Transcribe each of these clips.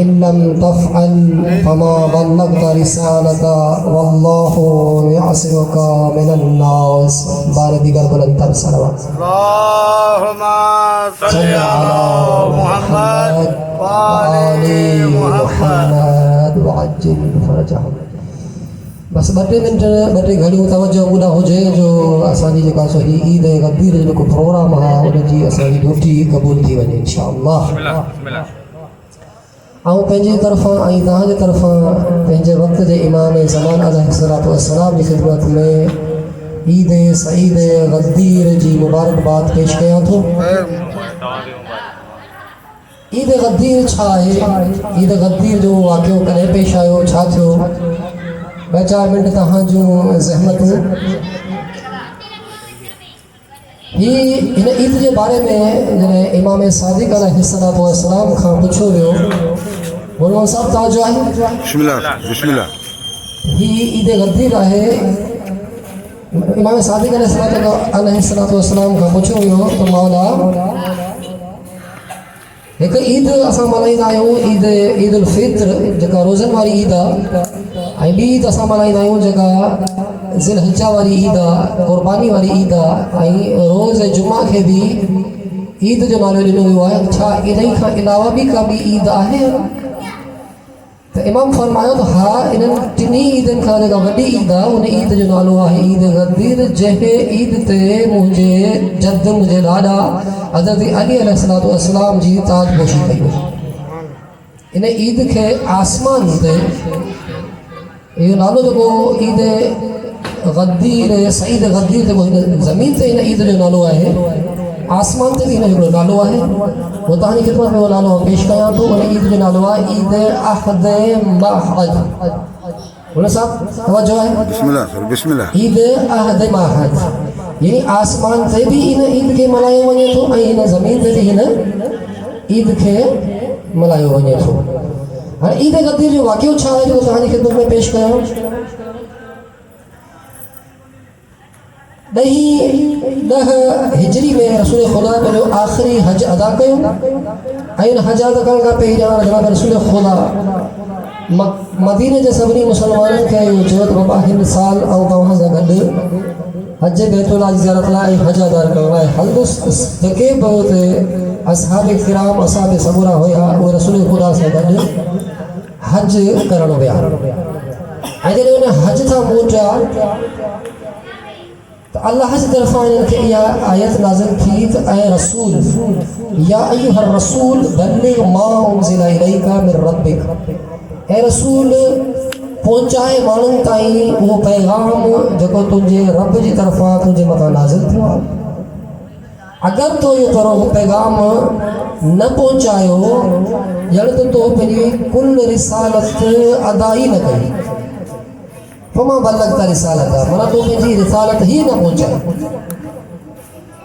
فإن لم تفعل فما بلغت رسالة والله يعصمك من الناس. بار دیگر بلندتر صلوات. اللهم صل على محمد وآل محمد وعجل فرجهم. بس ॿ टे घड़ियूं तवजो ॿुधा हुजे जो असांजी जेका सो हीअ ईद गदीर जो जेको प्रोग्राम आहे हुनजी असांजी ड्यूटी क़बूल थी वञे इंशाअल्लाह. ऐं पंहिंजी तरफ़ां ऐं तव्हांजे तरफ़ां पंहिंजे वक़्त जे इमाम ज़मान अलैहिस्सलातु वस्सलाम जी ख़िदमत में ईद सईद गदीर जी मुबारकबाद पेश कयां थो. ईद गदीर छा आहे? ईद गदीर जो वाक़ियो कॾहिं पेश आयो, छा थियो? 2-4 मिंट तव्हां जूं ज़हमतूं. हिन ईद जे बारे में जॾहिं इमाम सादिक़ अलैहिस्सलातु वस्सलाम खां पुछियो वियो, मोहम्मद साहब तवजो आहे, बिस्मिल्लाह. हीअ ईद गदीर आहे. इमाम सादिक़ अलैहिस्सलातु वस्सलाम खां पुछियो वियो त मौला हिकु ईद असां मल्हाईंदा आहियूं, ईद उल फित्र जेका रोज़नि वारी ईद आहे, ऐं ॿी ईद असां मल्हाईंदा आहियूं जेका ज़िलहिज्जा वारी ईद आहे, क़ुर्बानी वारी ईद आहे. ऐं रोज़ जुमा खे बि ईद जो नालो ॾिनो वियो आहे. छा इन्ही खां अलावा बि का ॿी ईद आहे? त इमाम फरमायो त हा, इन्हनि टिनी ईदनि खां जेका वॾी ईद आहे उन ईद जो नालो आहे ईद गदीर, जंहिं ईद ते मुंहिंजे जद मुंहिंजे ॾाॾा हज़रत अली अलैहिस्सलातु वस्सलाम जी ताजपोशी कई हुई. इन ईद खे आसमान ते इहो नालो जेको ईद गदीर सईद गदीर जेको हिन ज़मीन ते हिन ईद जो नालो आहे, आसमान ते बि हिन हिकिड़ो नालो आहे. वो तव्हांजी ख़िदमत में उहो नालो पेश कयां थो. उन ईद जो नालो आहे ईद अहद महद. हुन सां तवजो आहे, बिस्मिल्लाह. ईद अहद महद यानी आसमान ते बि इन ईद खे मल्हायो वञे थो ऐं हिन ज़मीन ते बि हिन ईद खे मल्हायो वञे थो. हाणे ईद गदीर जो वाक़ियो छा आहे जो तव्हांजी ख़िदमत में पेश कयां. 10 हिजरी में रसूल ख़ुदा पंहिंजो आख़िरी हज अदा कयो ऐं हुन हज अदा करण खां पहिरियां जनाब रसूल ख़ुदा मदीने जे सभिनी मुसलमाननि खे इहो चयो त बाबा हिन साल ऐं तव्हां सां गॾु हज बैतुल्लाह जी ज़ियारत लाइ हज अदा करण लाइ हलंदुसि. जेके बि हुते असहाब किराम असहाब सबूरा हुया उहे रसूल ख़ुदा सां गॾु हज करण विया. ऐं जॾहिं उन हज सां मोटिया तो अल्लाह जी तरफ़ां इन्हनि खे इहा आयत नाज़िल थी त ऐं रसूल या अय्युहर रसूल बल्लिग़ मा उनज़िला इलैका मिन रब्बिक. ऐं रसूल पहुचाए माण्हुनि ताईं उहो पैगाम जेको तुंहिंजे रब जी तरफ़ां तुंहिंजे मथां नाज़िल थियो आहे. अगरि तो इहो तोरो पैगाम न पहुचायो ॼण त तो पंहिंजी कुल रिसालत अदा ई न कई. फमा बल्लग़्त रिसालत, माना तो पंहिंजी रिसालत ही न पहुचाई.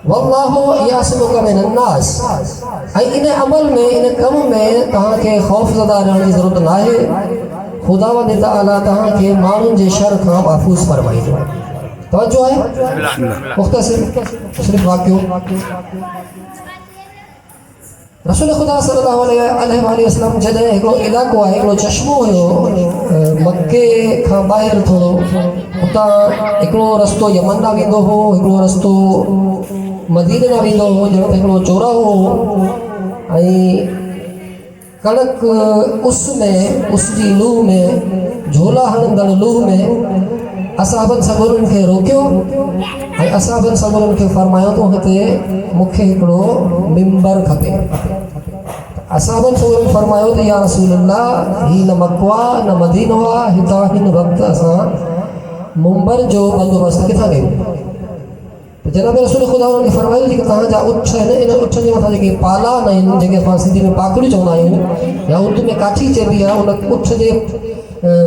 वल्लाहु यासिमुक मिनन नास. ऐं इन अमल में इन कम में तव्हांखे ख़ौफ़ज़दा रहण जी ज़रूरत न आहे. ख़ुदावंद तआला तव्हांखे माण्हुनि जे शर खां महफ़ूज़ फरमाईंदो. तवजो आहे, मुख़्तसिर सिर्फ़ वाक़ियो. रसूल ख़ुदा सल्लल्लाहु अलैहि वसल्लम जॾहिं हिकिड़ो इलाइक़ो आहे, हिकिड़ो चश्मो हुयो मके खां ॿाहिरि थोरो, हुतां हिकिड़ो रस्तो यमन ॾांहुं वेंदो हो, हिकिड़ो रस्तो मदीने ॾांहुं वेंदो हो, ॼण त हिकिड़ो चौराहो हो. ऐं कड़क उस जी लूह में, झोला हणंदड़ लूह में असाबनि सबूरनि खे रोकियो ऐं असाबनि सबूरनि खे फरमायो तो हिते मूंखे हिकिड़ो मिंबर खपे. असाबनि सबूरनि फरमायो त या रसूल अल्लाह ही न मक्को आहे न मदीनो आहे, हितां हिन वक़्तु असां मिंबर जो बंदोबस्तु किथां कयूं. त जनाब रसूल ख़ुदा उन्हनि खे फरमायो कि तव्हांजा उठ आहिनि, इन उठ जे मथां जेके पाला आहिनि, जेके असां सिंधी में पाकड़ियूं चवंदा आहियूं या उर्दू में काठी चइबी आहे, उन उठ जे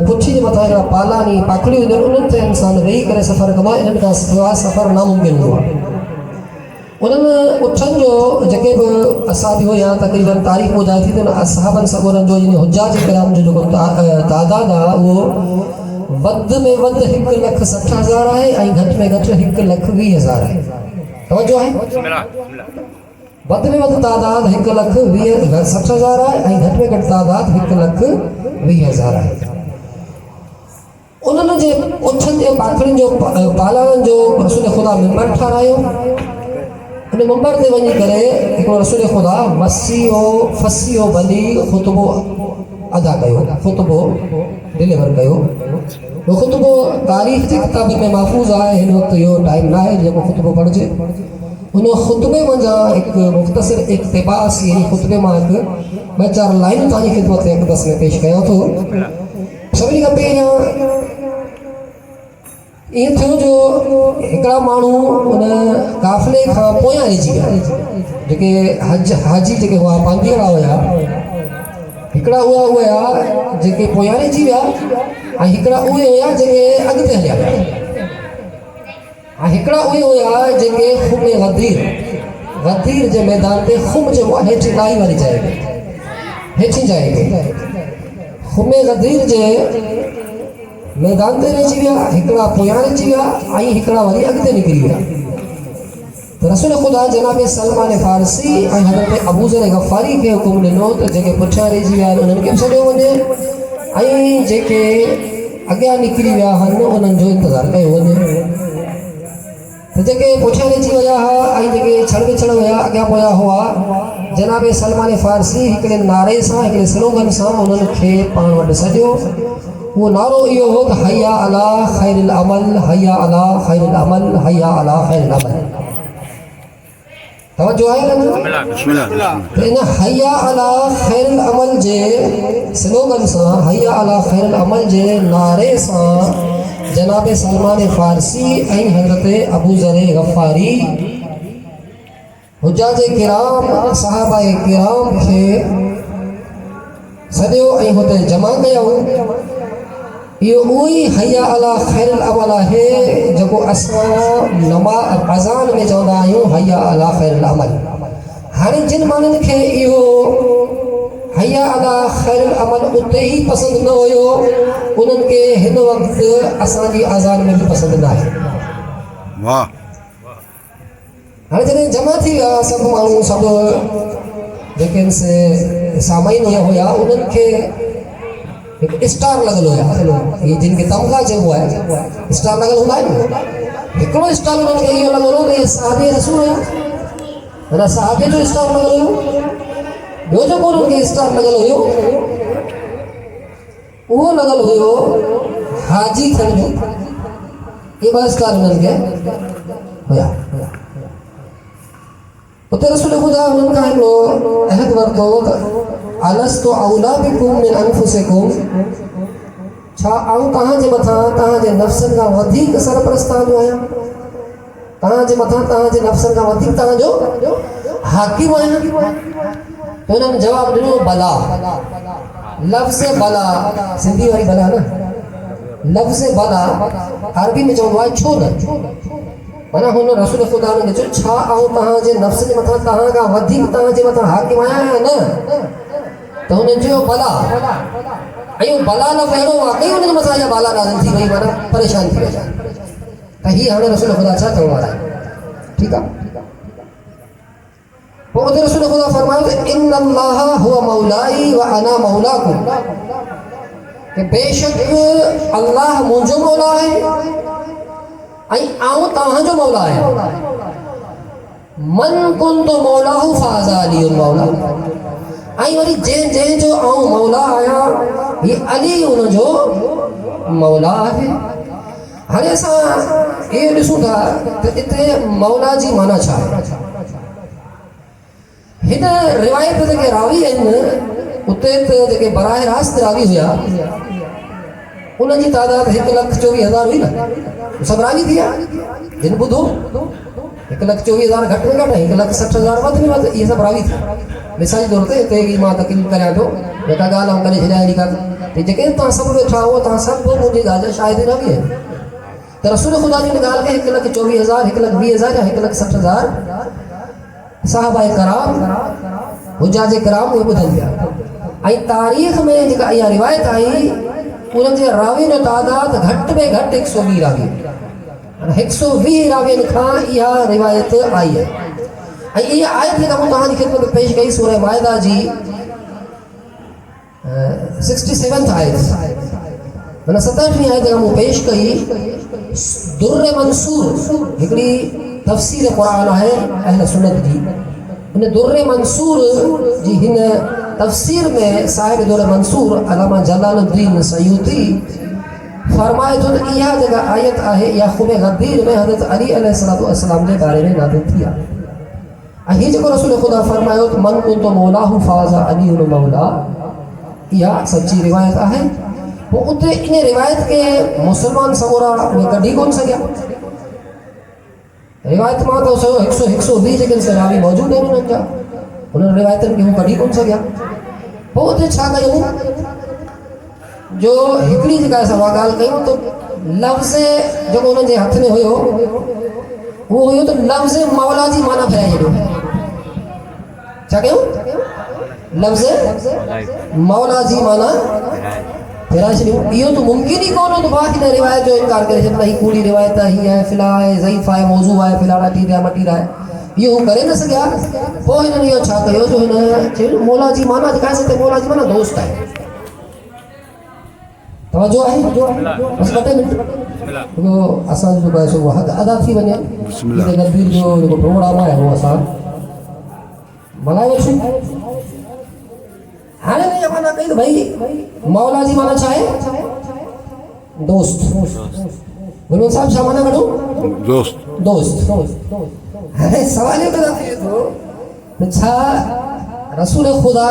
पुठी जे मथां हिकिड़ा पाला नी पाकड़ियूं हुजनि, उन्हनि ते इंसानु वेही करे सफ़र कंदो आहे. इन्हनि खां सवाइ सफ़र नामुमकिन हूंदो आहे. उन्हनि उठनि जो जेके बि असाबी हुया तक़रीबन तारीख़ ॿुधाए थी त उन असहाबनि सबूरनि जो यानी हुज्जाज किराम जो जेको तादाद आहे उहो वध में वध 1,60,000 आहे ऐं घटि में घटि 1,20,000 आहे. तवजो आहे. वधि में वधि तादाद 1,60,000 आहे ऐं घटि में घटि तादाद 1,20,000 आहे। उन्हनि जे उछनि जे पाखड़ियुनि जो पालण जो रसूल ख़ुदा मिंबर ठारायो। उन मिंबर ते वञी करे हिकिड़ो रसूल ख़ुदा फसियो भली ख़ुतबो अदा कयो, ख़ुतबो डिलीवर कयो। वो ख़ुतबो तारीख़ जी किताब में महफ़ूज़ आहे। हिन वक़्तु इहो टाइम न आहे जेको ख़ुतबो पढ़िजे। उन ख़ुतबे मंझां हिकु मुख़्तसिर इक़्तिबास यानी ख़ुतबे मां हिकु ॿ चारि लाइनूं तव्हांजी ख़िदमत में हिकु में पेश कयां थो। सभिनी खां पहिरियां ईअं थियो जो हिकिड़ा माण्हू उन काफ़िले खां पोयां रहिजी विया, जेके हाजी जेके हुआ पांधीअड़ा हुया। हिकिड़ा उहा हुया जेके पोयां रहिजी विया ऐं हिकिड़ा उहे हुया जेके अॻिते हलिया विया ऐं हिकिड़ा उहे हुया जेके ख़ुम गदीर जे मैदान ते ख़ुम जे हेठि ॾाई वारी जाइ ते हेठि जाइ ते ख़ुम गदीर जे मैदान ते रहिजी विया, हिकिड़ा पोयां रहिजी विया ऐं हिकिड़ा वरी अॻिते निकिरी विया। त रसूल ख़ुदा जनाब सलमान फ़ारसी ऐं हज़रत अबू ज़र गफ़ारी खे हुकुम ॾिनो त जेके पुठियां रहिजी विया आहिनि उन्हनि खे बि छॾियो वञे ऐं जेके अॻियां निकिरी विया आहिनि उन्हनि जो इंतज़ारु कयो वञे। त जेके पुठियां रहिजी विया हुआ ऐं जेके छड़ विछड़ हुआ अॻियां पोयां हुआ, जनाब सलमान फ़ारसी हिकिड़े नारे सां हिकिड़े स्लोगन सां उन्हनि खे पाण वटि सॼो। वो नारो इहो हो त हया अला खैरिल अमल, हया अला खैरिल अमल, हया अला खैरिल अमल। तवज्जो आहे न? त इन हया अला खैरिल अमल जे स्लोगन सां, हया अला खैरिल अमल जे नारे सां जनाब सलमान फ़ारसी ऐं हज़रत अबू ज़र गफ़ारी हुज्जाज किराम सहाबा किराम खे सॼो ऐं हुते जमा कयऊं। इहो उहो ई हया अला खैरिल अमल आहे जेको असां अज़ान में चवंदा आहियूं हया अला खैरिल अमल। हाणे जिन माण्हुनि खे इहो हया अला खैरिल अमल उते ई पसंदि न हुयो, उन्हनि खे हिन वक़्तु असांजी अज़ान में बि पसंदि न आहे। वाह। हाणे जॾहिं जमा थी विया सभु माण्हू, सभु जेके सामाइन हुया उन्हनि खे हिकु स्टार लॻल हुया, इहे जिन खे तमगा चइबो आहे, स्टार लॻल हूंदा आहिनि। हिकिड़ो स्टार उन्हनि खे इहो लॻल हो त इहे साहबे रसूल हुया, माना साहबे जो स्टार लॻल हुयो। ॿियो जेको उन्हनि खे स्टार लॻल हुयो उहो लॻल हुयो हाजी थियण जो। इहे ॿ स्टार उन्हनि खे हुया। उते रसूल ख़ुदा उन्हनि खां हिकिड़ो अहद वरितो त अलस्तु औला बिकुम मिन अनफुसिकुम, छा आऊं तव्हांजे मथां तव्हांजे नफ़्सनि खां वधीक सरपरस्त तव्हांजो आहियां? तव्हांजे मथां तव्हांजे नफ़्सनि खां वधीक तव्हांजो हाकिम आहियां? त हुननि जवाबु ॾिनो भला। लफ़्ज़ भला, सिंधी वारी भला न, लफ़्ज़ भला अरबी में चवंदो आहे छो न। माना हुन रसूल ख़ुदा ने चयो छा आऊं तव्हांजे नफ़्स जे मथां तव्हां खां वधीक तव्हांजे मथां हाकिम आहियां या न? त हुननि चयो भला। ऐं भला लफ़्ज़ अहिड़ो वाक़ई हुनजे मथां इहा बाला नाज़िल थी वई, माना परेशान थी विया त हीअ हाणे रसूल ख़ुदा छा चवण वारा आहिनि। ठीकु आहे। पोइ उते रसूल ख़ुदा फरमायो त इन अल्लाह हुवा मौलाई व अना मौलाकुम, कि बेशक अल्लाह मुंहिंजो मौला आहे ऐं आऊं तव्हांजो मौला आहियां। मन कुंतु मौलाहु फ़ाज़ा अलीयुल मौला, ऐं वरी जंहिंजो आऊं मौला आहियां हीअ अली हुनजो मौला आहे। हाणे असां इहे ॾिसूं था त हिते मौला जी माना छा आहे। हिन रिवायत जेके रावी आहिनि उते त जेके बराह रास्त रावी हुया उनजी तादाद 1,24,000 हुई न, सभु रावी थी विया। जिन ॿुधो 1,24,000 घटि में घटि, 1,60,000 वधि में वधि, इहे सभु रावी थी। मिसाल जे तौर ते हिते मां तकलीफ़ करियां थो, जेका ॻाल्हि आऊं करे छॾियां अहिड़ी ॻाल्हि त जेके तव्हां सभु वेठा हुओ तव्हां सभु मुंहिंजी ॻाल्हि जा शायदि रावी आहिनि। त रसूल ख़ुदा जी हिन ॻाल्हि खे 1,24,000, 1,20,000 या 1,60,000 साहबा कराम हुज्जाज कराम उहे ॿुधनि पिया। ऐं तारीख़ में जेका इहा रिवायत आई उन्हनि जे रावियुनि जो तादाद घटि में घटि 120 रावी, 120 रावियुनि खां इहा रिवायत आई आहे। یہ آیت ہے کہ تہاں کی خدمت پیش گئی سورہ مائدہ جی 67 آیت من 67 آیت جا پیش کئی در منصور ہکڑی تفسیر قرآن ہے اہل سنت جی ان در منصور جی ہن تفسیر میں صاحب در منصور علامہ جلال الدین سیوطی فرمائے تو یہ جگہ آیت ہے یا خوب غدیر میں حضرت علی علیہ السلام کے بارے میں نازل تھی یہ جو رسول خدا فرمایا من کنت مولاہ فاز علی المولا یہ سچی روایت ہے وہ اتنے ان روایت کے مسلمان سمورا وہ کڈی کون سا گیا روایت ماں تو 120 لیکن سے راوی موجود ہے انہوں نے انہوں نے روایت کی وہ کڈی کون سا گیا وہ اتنے چھا گئے جو ہکڑی جگہ سوا گال کہیں تو لفظ جو انہوں نے ہاتھ میں ہوئے وہ ہوئے تو لفظ مولا جی مانا پھیرائے جو کیا کہوں لفظ مولا جی مانا پھیرائے چلیے یہ تو ممکن ہی کون ہو تو باقی نے روایت جو انکار کرے جب نہیں کوڑی روایت ہی ہے فلا ہے ضعیف ہے موضوع ہے فلا ٹھیک ہے مٹی رہا ہے یہ وہ کرے نہ سکیا وہ انہوں نے یہ چھا کہو جو انہیں مولا جی مانا دکھائے سکتے مولا جی مانا دوست ہے توجہ ہے بس بتے منٹ وہ اساں جو بحث وہ حق ادا تھی بنے یہ غدیر جو پروگرام ہے وہ اساں ملائے وشن ہانے میں یہ مانا کہی تو بھائی مولا جی مانا چاہے دوست بلون صاحب شاہ مانا کرو دوست سوال یہ بتا ہے تو چھا رسول خدا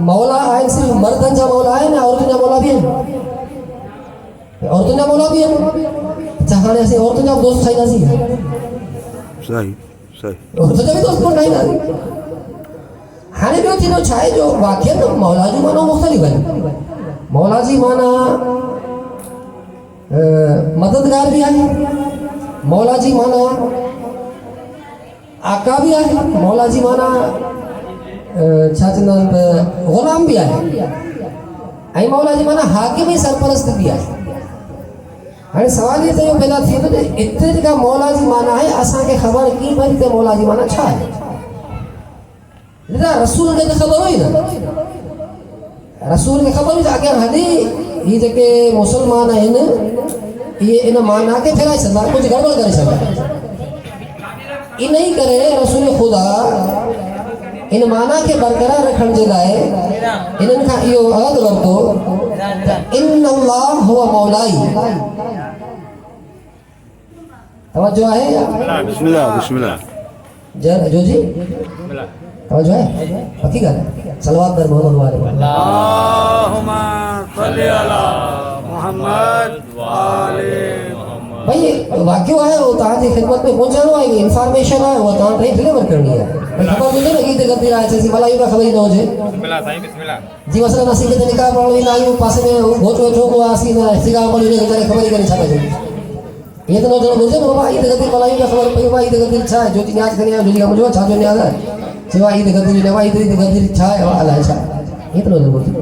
مولا آئے صرف مردن جا مولا ہے نا عورتن جا مولا بھی ہے عورتن جا مولا بھی ہے چاہانے سے عورتن جا دوست چھائی نازی ہے صحیح عورتن جا بھی دوست کون نہیں نازی ہانے بھی ہوتی نو چھائے جو واقعہ تو مولا جی مانا مختلف ہے مولا جی مانا مددگار بھی آئی مولا جی مانا آقا بھی آئی مولا جی مانا چھاچنان غلام بھی آئے آئی مولا جی مانا حاکمی سرپرست بھی آئے ہمیں سوال یہ تو پیدا تھی تو اتنے جگہ مولا جی مانا ہے اساں کے خبر کی بھری تے مولا جی مانا چھا ہے لذا رسول نے خبر ہوئی نا رسول نے خبر ہوئی اگر ہدی یہ جکے مسلمان ہیں یہ انہیں مانا کے پھر آئی سکتا کچھ گڑبڑ کرے سکتا یہ نہیں کرے رسول خدا ان مانا کے برقرار رکھن جے لائے انہن کا یہ عہد ورتو ان اللہ ہوا مولائی توجہ ہے بسم اللہ جو جی توجہ ہے پکی گل ہے صلوات در محمد والے اللہم صلی علی محمد والے بھائی واقعہ ہے وہ تاں جی خدمت میں پہنچانا ہے انفارمیشن ہے وہ تاں کہیں ڈلیور کرنی ہے خبر ملے نا عید غدیر آئے تھے ملائی کا خبر ہی نہ ہو جائے جی مثلا نسی کے نکاح پڑھو ہی نہ آئی پاسے میں گھوچ وچو کو آسی نہ سگا ملی نے گزارے خبر ہی کرنی چھاپا جو یہ تو نہ جڑو مجھے بابا عید غدیر ملائی کا خبر پئی عید غدیر چھا جو تھی نیاز کرنی ہے جو مجھے چھا جو نیاز ہے سوا عید غدیر نے عید غدیر چھا ہے اللہ چھا یہ تو نہ بولتے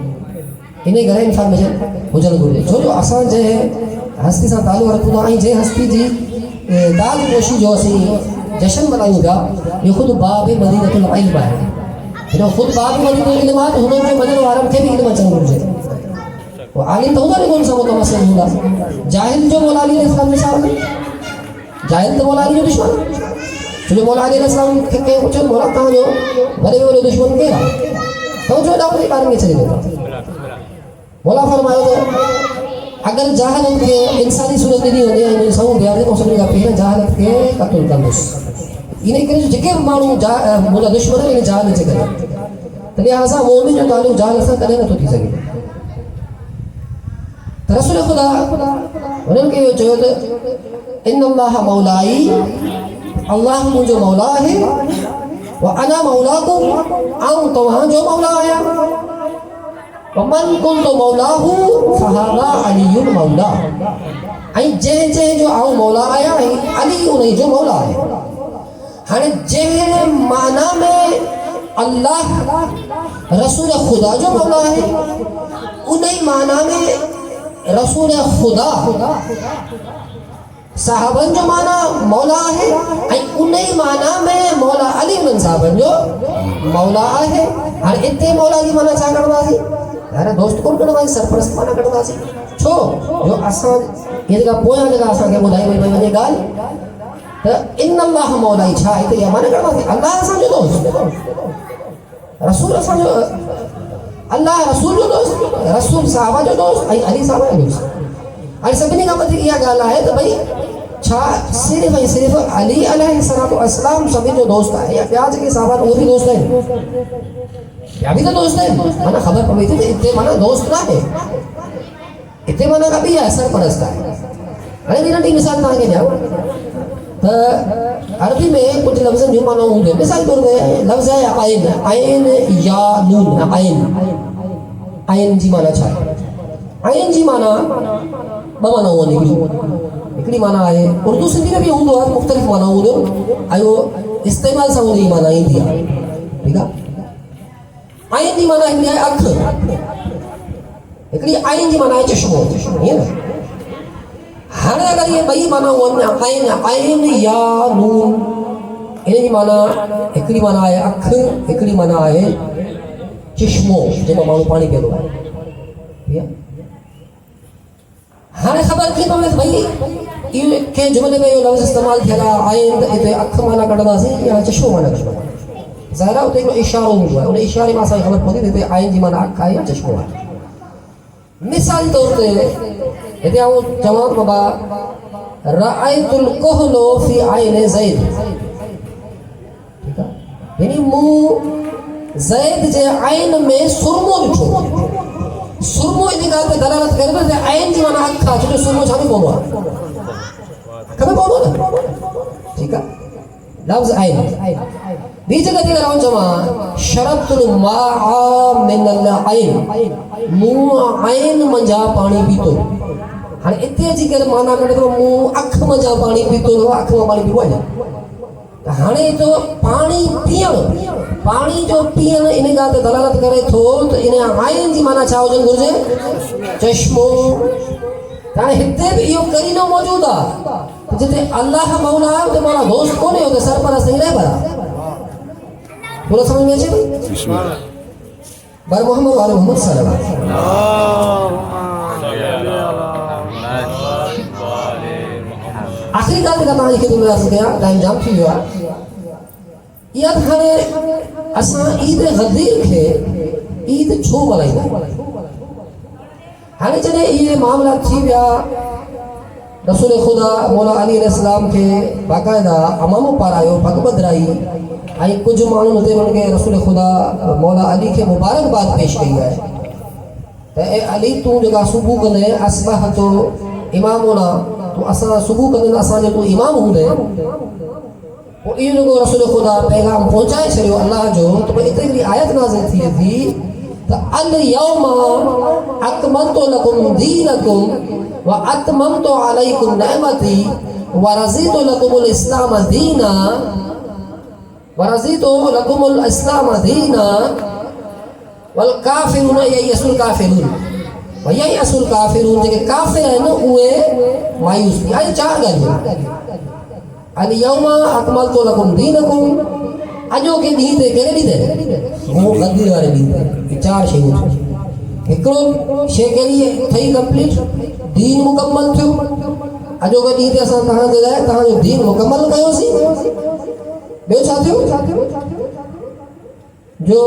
انہیں گھر انفارمیشن ہو جائے بولے جو آسان جو ہے ہستی سان تعلق رکھو آئی جے ہستی جی دال پوشی جو اسی جشن منائیں گا یہ خود باب مدینۃ العلم ہے جو خود باب مدینۃ العلم ہے انہوں نے مدینہ وارم کے بھی علم چنگ مجھے وہ عالم تو ہوگا نہیں کون سا متمثل ہوگا جاہل جو مولا علیہ السلام مثال ہے جاہل تو مولا علیہ دشمن جو مولا علیہ السلام کے کچھ مولا کہاں جو بڑے بڑے دشمن کے رہا تو جو اپنی بارے میں چلے گا مولا فرمایا تو اگر جہالت کے انسانی صورت نہیں ہونے ہیں انسانوں بیارے کو سمجھے گا پہلے جہالت کے قتل کندس انہیں کرے جو جگہ مانو مولا دشمن ہے انہیں جہالت سے کرے تو لہذا مومن جو تعلق جہالت سے کرے نہ تو تھی سکے تو رسول خدا انہوں کے جو ان اللہ مولائی اللہ مجھے مولا ہے وَأَنَا مَوْلَاكُمْ آن تو وہاں جو مولا آیا وَمَنْ كُنْتُ مَوْلَاهُ فَهَذَا عَلِيٌّ مَوْلَا آئی جہن جہن جو آؤ مولا آیا ہے علی انہیں جو مولا ہے ہاں جہن معنی میں اللہ رسول خدا جو مولا ہے انہیں معنی میں رسول خدا صحابن جو معنی مولا ہے انہی معنی میں مولا علی بن صحابن جو مولا ہے ہر اتنے مولا جی معنی چھا کرنا سی یار دوست کون کرنا سی سرپرست معنی کرنا سی چھو جو اسان یہ جگہ پویا جگہ اسان کے بدائی ہوئی بھائی گال تو ان اللہ مولا چھا اتنے یہ معنی کرنا سی اللہ اسان جو دوست رسول اسان جو اللہ رسول جو دوست رسول صحابہ جو دوست علی صحابہ جو دوست اور سبنی کا مطلب یہ گالا ہے تو بھائی چھا صرف علی علیہ السلام سبھی جو دوست ہے یا پیاز کے صحابہ وہ بھی دوست ہیں یا بھی تو دوست ہیں مانا خبر پڑی تھی اتنے مانا دوست نہ ہے اتنے مانا کا بھی ہے سرپرست ہے ارے میرا ٹی مثال نہ آگے جاؤ تو عربی میں کچھ لفظ جو مانا ہوں گے مثال طور پہ لفظ ہے عین عین یا نون عین عین جی مانا چھا عین جی مانا بمانا ہوا نکلی مانا ہے اردو سندھی میں بھی ہوں دو مختلف مانا ہوں دو آئیو استعمال سا ہوں دی مانا ہی دیا ٹھیک ہے عین جی مانا ہندی ہے اکھ اکلی عین جی مانا ہے چشمو یہ نا ہر اگر یہ بئی مانا ہوا عین یا نون انہیں جی مانا اکلی مانا ہے اکھ اکلی مانا ہے چشمو جب مانو پانی پہ دو ٹھیک ہے ہر خبر کی پاوے بھائی یہ کہ جملے میں یہ لفظ استعمال کیا عین تے اکھ مانا کڈدا سی یا چشمو مانا کڈدا ظاہر ہے تے اشارہ ہوا ہے ان اشارے میں اسا خبر پوندی تے عین جی مانا اکھ ہے یا چشمو ہے مثال طور تے تے او جواب بابا رأیت الکحل فی عین زید ٹھیک ہے یعنی مو زید جے عین میں سرمو ڈٹھو سرمو اتنی گال پہ دلالت کرنے سے عین جی مانا اکھا چھوٹے سرمو چھا بھی بولو کبھی بولو نا ٹھیک ہے لفظ عین بیچ جگہ دیگر آؤں جمع شربت الماء من العین مو عین منجا پانی پیتو ہاں اتنے جی کر مانا کرنے تو مو اکھ منجا پانی پیتو اکھ میں پانی پیو آجا ہاں تو پانی پانی جو پیئن انہیں گا تے دلالت کرے تھو تو انہیں عین جی مانا چھاو جن گرجے چشمو تانے ہتے بھی یہ کرینو موجود ہے جتے اللہ مولا ہے تو مولا دوست کونے ہوتے سرپرست نہیں رہے برا بولا سمجھ میں اچھے بر محمد وعلى محمد صلی اللہ علیہ وسلم آخری کال کا معنی کہ تمہیں رسل گیا ٹائم جام تھی ہوا یاد کھانے اساں عید غدیر کے عید چھو بلائی گئی ہانے چلے یہ معاملہ تھی بیا رسول خدا مولا علی علیہ السلام کے باقاعدہ اماموں پر آئے پگ بدرائی آئی کچھ معنی ہوتے بن کے رسول خدا مولا علی کے مبارک بات پیش کی ہے اے علی تو جگہ صبح کنے اصبح تو امام ہونا تو اساں صبح کنے اساں جو تو امام ہوں دے وہ یہ لوگوں رسول خدا پیغام پہنچائے چھڑیو اللہ جو تو اتنی آیت نازل تھی اليوم اکملت لکم دینکم واتممت علیکم نعمتی ورضیت لکم الاسلام دینا ورضیت لکم الاسلام دینا والکافرون یئس الکافرون ویئس الکافرون جو کہ کافر ہیں نا اوے مایوس بھی آئی چار گالیاں اليوم اکملت لکم دینکم اجو کے دین دے کہنے بھی دے وہ غدیر والے دین دے چار شیئر ایکڑو شے کے لیے تھئی کمپلیٹ دین مکمل تھو اجو کے دین دے اساں کہاں دے جائے کہاں جو دین مکمل کہو سی بیو چاہتے ہو جو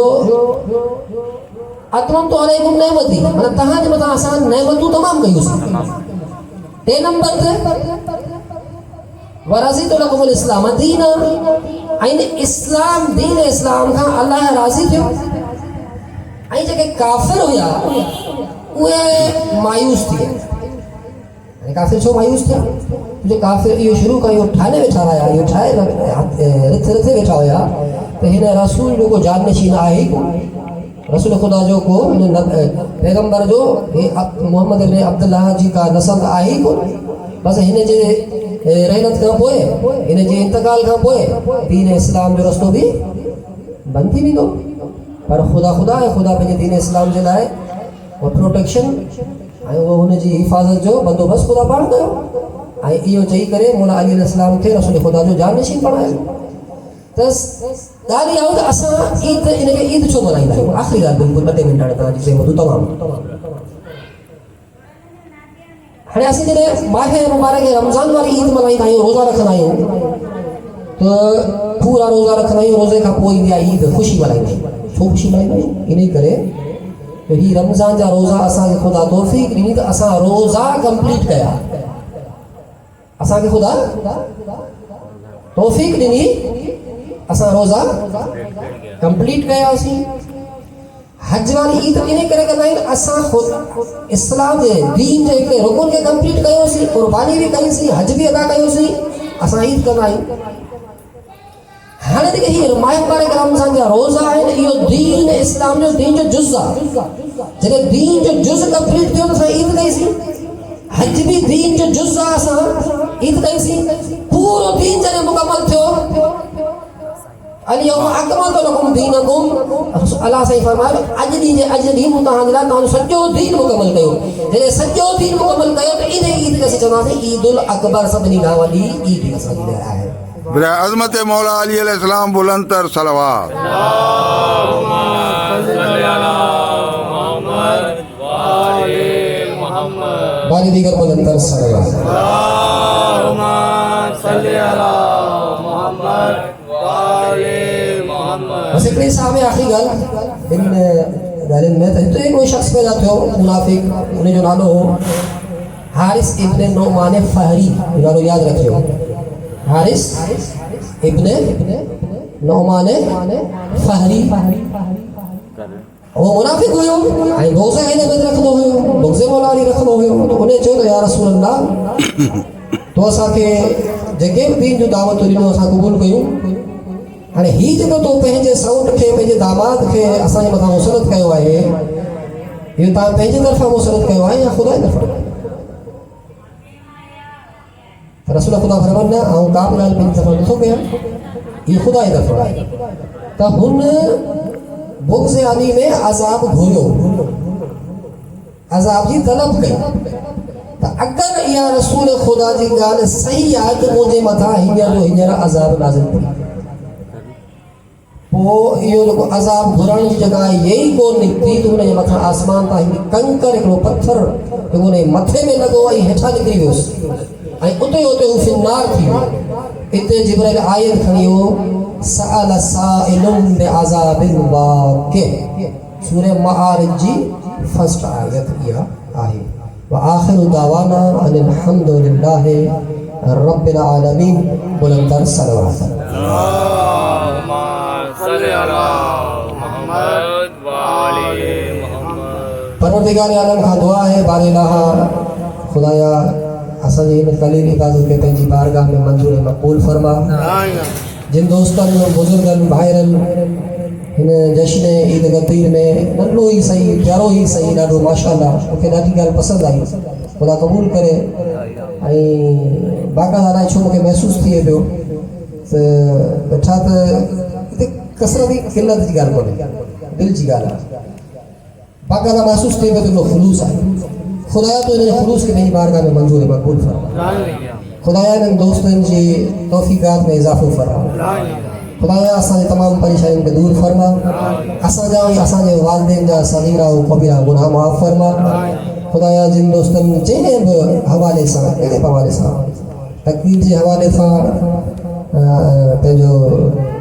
اتمم تو علیکم نعمتی مطلب تہاں جو مطلب آسان نعمتو تمام کہو سی تے نمبر تے ورضیت لکم الاسلام دینا این اسلام دین اسلام کا اللہ راضی تھے این جگہ کافر ہویا وہ مایوس تھے کافر چھو مایوس تھے جو کافر یہ شروع کا یہ اٹھانے بیٹھا رہا ہے یہ اٹھائے رتھے بیٹھا ہویا تو ہنے رسول جو کو جان نشین آئے رسول خدا جو کو پیغمبر جو محمد ابن عبداللہ جی کا نسل آئے کو بس ہنے جو رحلت کہاں پوئے انہیں جو انتقال کہاں پوئے دین اسلام جو رستو بھی بنتی بھی دو پر خدا ہے خدا پہ دین اسلام جلائے اور پروٹیکشن ऐं उहो हुनजी हिफ़ाज़त जो बंदोबस्तु ख़ुदा पाण कयो ऐं इहो चई करे मौला अली अलैहिस्सलाम खे रसूल ख़ुदा जो जानशीन बणायो। त ॻाल्हि इहा त असां ईद इनखे ईद छो मल्हाईंदा आहियूं। आख़िरी ॻाल्हि बिल्कुलु 2 मिंट हाणे तव्हांजी सेवा ॿुधो तमामु। हाणे असीं जॾहिं माह मुबारक रमज़ान वारी ईद मल्हाईंदा आहियूं, रोज़ा रखंदा आहियूं, त पूरा रोज़ा रखंदा आहियूं। रोज़े खां पोइ ईंदी आहे ईद, ख़ुशी मल्हाईंदा आहियूं। छो ख़ुशी मल्हाईंदा आहियूं? इन करे ही रमज़ान जा रोज़ा असांखे ख़ुदा तौफ़ीक़ ॾिनी त असां रोज़ा कंप्लीट कया। असांखे ख़ुदा तौफ़ीक़ ॾिनी, असां रोज़ा कंप्लीट कयासीं। हज वारी ईद इन करे कंदा आहिनि असां इस्लाम जे दीन जे हिकिड़े रुकन खे कंप्लीट कयोसीं, क़ुर्बानी बि कईसीं, हज बि अदा कयोसीं, असां ईद कंदा आहियूं। हाणे जेके हीअ माह मुबारक रमज़ान जा रोज़ा आहिनि, इहो दीन इस्लाम जो दीन जो जुज़ आहे। जॾहिं दीन जो जुज़ कंप्लीट थियो त असां ईद कईसीं। हज भी दीन जो जुज़ आहे, असां ईद कईसीं। पूरो दीन जॾहिं मुकमल थियो, अलियौम अकमलतु लकुम दीनकुम, अल्लाह साईं फरमायो अॼु ॾींहुं मूं तव्हांजे लाइ तव्हांजो सॼो दीन मुकमल कयो। जॾहिं सॼो दीन मुकमल कयो त इन ईद खे असीं चवंदासीं ईद उल अकबर, सभिनी खां वॾी ईद असांजी आहे। अज़मत मौला अली अलैहिस्सलाम बुलंद तर सलवात। बारी दीगर बुलंद तर सलवात। बस हिकिड़ी साहब आख़िरी ॻाल्हि इन ॻाल्हियुनि में त हिते हिकिड़ो शख़्स पैदा थियो मुनाफ़िक़, उनजो नालो हो हारिस इब्न नौमान फ़हरी। नालो यादि रखियो, हारिस इब्न नौमान फ़हरी। वो मुनाफ़िक़ हुयो ऐं रोज़ा हिन में रखंदो हुयो, बुग़्ज़ मौला अली रखंदो हुयो। त उन चयो त या रसूल अल्लाह तो असांखे जेके बि दीन जो दावत ॾिनो असां क़बूल कयूं। हाणे हीउ जेको तो पंहिंजे सौट खे, पंहिंजे दामाद खे असांजे मथां मुसलत कयो आहे, इहो तव्हां पंहिंजे तरफ़ां मुसलत कयो आहे या ख़ुदा जी तरफ़ां? रसूल ख़ुदा फरमाइनि न, आउं का बि ॻाल्हि पंहिंजी तरफ़ां नथो कयां, इहो ख़ुदा जी तरफ़ां आहे। त हुन बुग़्ज़ अली में अज़ाब घुरियो, अज़ाब जी तलब कई त अगरि इहा रसूल ख़ुदा जी ॻाल्हि सही आहे त मुंहिंजे मथां हींअर जो हींअर अज़ाब नाज़िल थिए। पोइ इहो जेको अज़ाब घुरण जी जॻह इहे ई कोन निकिती त हुनजे मथां आसमान तां हिकिड़ी कंकर, हिकिड़ो पथर जेको हुनजे मथे में लॻो ऐं हेठां निकिरी वियोसि ऐं उते हू फिन्नार थी वियो। हिते जिब्राइल आयत खणी हो सअल साइलुम बिअज़ाबिन वाक़ि, सूरह माआरिज जी फर्स्ट आयत इहा आहे। व आख़िरु दावाना अनिल हम्दुलिल्लाहि रब्बिल आलमीन। बुलंदतर सलवात। परवरदिगार आलम खां दुआ है बार इलाहा खुदाया असांजी हिन क़लील इबादत खे पंहिंजी बारगाह में मंज़ूर ऐं मक़बूल फरमा। जिन दोस्तनि, बुज़ुर्गनि, भाइरनि हिन जश्न ईद गदीर में नंढो ई सही, प्यारो ई सही, ॾाढो माशाअल्लाह मूंखे ॾाढी ॻाल्हि पसंदि आई, ख़ुदा क़बूल करे। ऐं बाक़ाइदा अलाए छो मूंखे महसूसु थिए पियो त वेठा त हिते कसरत जी क़िलत जी ॻाल्हि कोन्हे, दिलि जी ॻाल्हि आहे। बाक़ाइदा महसूसु थिए पियो त हिकिड़ो ख़ुलूस आहे। ख़ुदा तो हिन ख़ुलूस खे पंहिंजी बारगाह में मंज़ूर मक़बूल फरमा। ख़ुदाया हिननि दोस्तनि जी तौफ़ीक़ात में इज़ाफ़ो फरमा। ख़ुदाया असांजे तमामु परेशानियुनि खे दूर फरमा। असांजा ऐं असांजे वालिदैन जा सगीरा ऐं कबीरा गुनाह माफ़ फरमा। ख़ुदाया जिन दोस्तनि जंहिं बि हवाले सां, कहिड़े बि हवाले सां, तक़दीर जे हवाले सां, पंहिंजो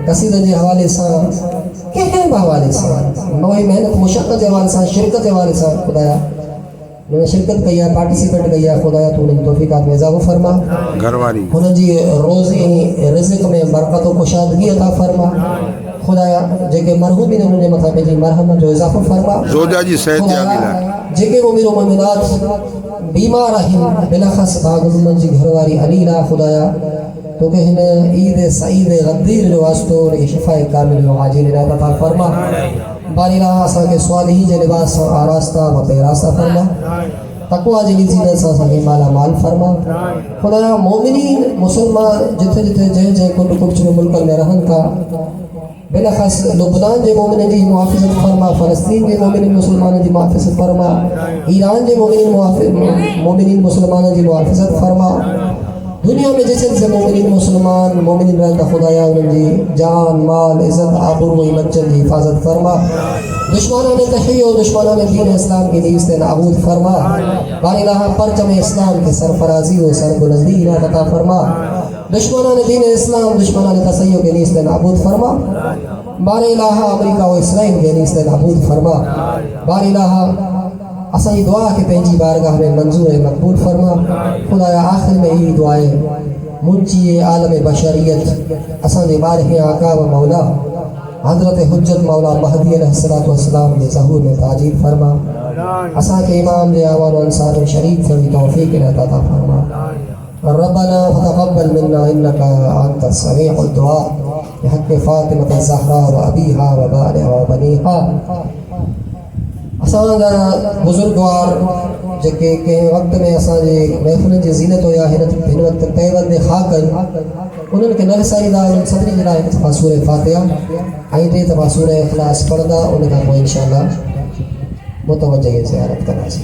कसीदनि जे हवाले सां, कंहिं बि हवाले सां, नई महिनत मुशक़त जे हवाले सां, शिरकत जे हवाले सां ख़ुदाया उन्होंने शिरकत कई है, पार्टिसिपेट कई है, खुदाया तो उन्हें तौफीक़ात में इज़ाफ़ो फरमा। घरवारी उन्हें जी रोज़ी रिज़्क़ में बरकत और कुशादगी अता फरमा। खुदाया जेके मरहूम इन उन्हें मथा पंहिंजी मरहमत जो इज़ाफ़ो फरमा। जोजा जी सेहत यामिला जेके मुमिन और मुमिनात बीमार आहिनि, बिलख़ास बाग़ुन जी घरवारी अलीला, खुदाया तो के हिन ईद सईद गदीर जो वास्तो उनखे शिफ़ाए कामिल जो आजिल इनायत अता फरमा। बारीला असांखे स्वालिही जे लिबास सां आरास्ता व बेरास्ता फरमा। तक़वा जी ज़ीनत सां असांखे माला माल फरमा। खुदाया मोमिनीन मुसलमान जिथे जिथे जंहिं जंहिं कुंड कुछ मुल्कनि में रहनि था, بلخص لبنان کے مومنین کی محافظت فرما، فلسطین کے مومنین مسلمانوں کی محافظت فرما، ایران کے مومنین مسلمانوں کی محافظت فرما، دنیا میں جسد سے مومنین مسلمان مومنین رہتا خدایا انہوں کی جان مال عزت آبرو و مجد کی حفاظت فرما، دشمنوں نے تحیہ و دشمنوں نے دین اسلام کی نیست نابود فرما، بار الہ پرچم اسلام کے سرفرازی و سربلندی عنایت عطا فرما، دشمنوں نے دین اسلام دشمنوں نے تسیح کے نیست نابود فرما، بار الہ امریکہ و اسرائیل کے نیست نابود فرما، بار الہ اساں یہ دعا کہ پہنجی بارگاہ میں منظور مقبول فرما، خدایا آخر میں یہ دعائیں منچی عالم بشریت اساں دے بارہ آقا و مولا حضرت حجت مولا مہدی علیہ السلام نے ظہور میں تعجیل فرما، اساں کے امام دے آوان و انصار شریف سے توفیق عطا فرما، ربنا فتقبل منا انك انت السميع الدعاء بحق فاطمة الزهراء وابيها وبالها وبنيها۔ اساں دا بزرگوار جے کہ وقت میں اساں جے محفل جی زینت ہویا ہن وقت پیوند خاکن انہن کے نل سائی دا صدری جڑا ہے تفا سورہ فاتحہ آئی دے تفا سورہ اخلاص پڑھدا ان کا کو انشاءاللہ متوجہ زیارت کرنا سی۔